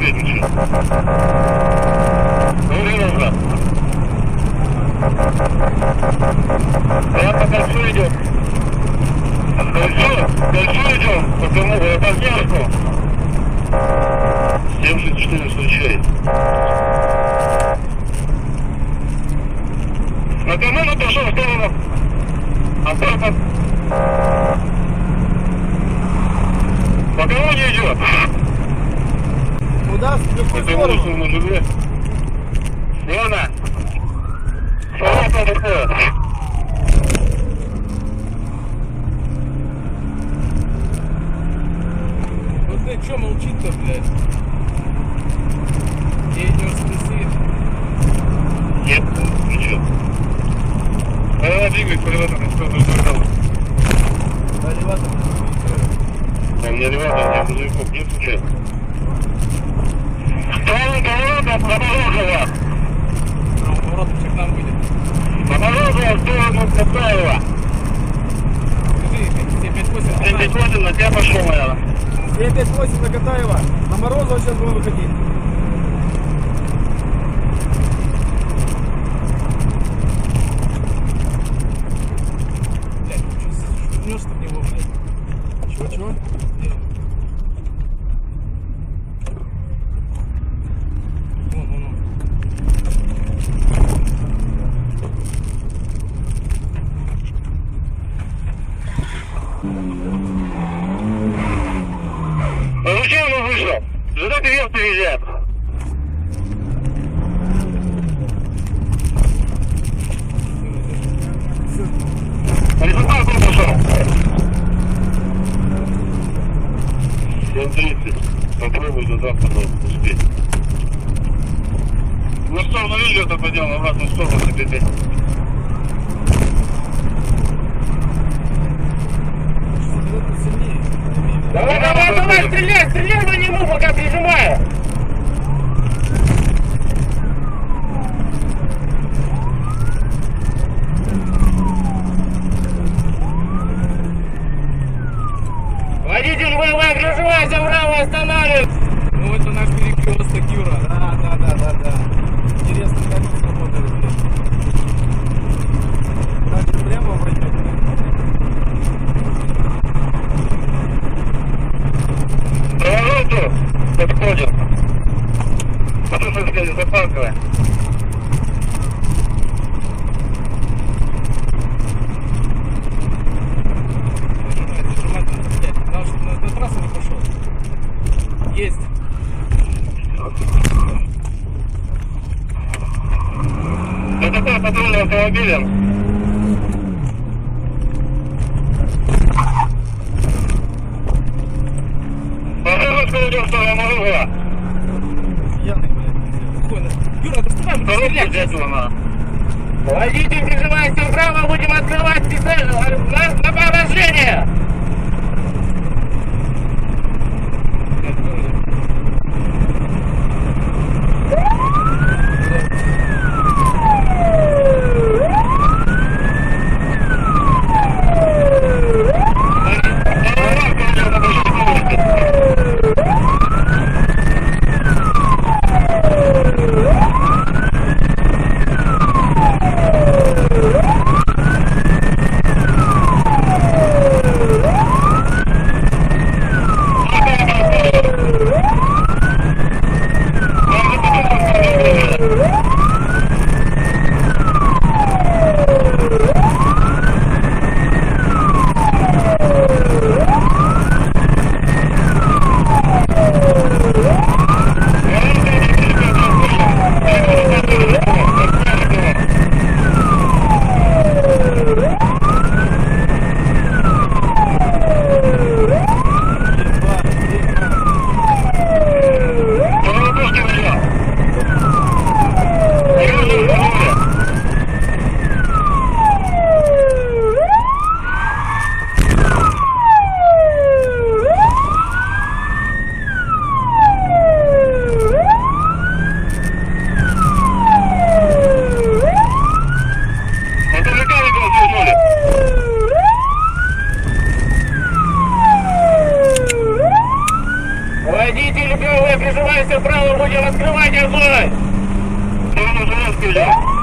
отвечать ничего. Ну, нужно. Ладно, дальше идем. Дальше идем. Потому что партнерку. 74 случай. На кому пошел в сторону. Обратно. По кому не идет? Куда? В какую Это сторону? лучше на жугле. Ладно. Салата такое. Ну ты чё молчит-то, блядь? Где идёшь ты? Нет, ничего. Двигай, колеватор, на сторону квартала. Элеватор. Там не элеватор, не грузовиков, нет случайно. Второй колеватор, Подорожева. Поворот к нам будет. Подорожева в сторону Катаева. Скажи, 758. 78 на тебя пошел, наверное. 758 на Катаева. На Морозова сейчас будем выходить. Блядь, шутнешь ты в него, блядь. Чего? Где? Вон. А зачем он вышел? Сюда вверх приезжает. Результат он пошел. 7:30. Попробуй до завтра успеть. На сторону видео это поделал, обратно в сторону теперь. Давай, стреляй по нему, пока прижимаю. Водитель ВВ, прижимайся вправо, останавливай. Ну это наш перекресток, Юра. Да. Интересно, как это работает, блядь. Дальше прямо пройдет. Повороту подходим. Потом, так сказать, запарковая. На трассу не пошел. Есть. Это такой патрульным автомобилем. Пожалуйста, идем в сторону Морозова. Пьяный, блядь. Спокойно. Юра, доставай, мы Второй стрелять. взять его надо. Водитель, прижимайся вправо, будем открывать на поражение. вправо, будем открывать огонь! Сторону Жириновский идет.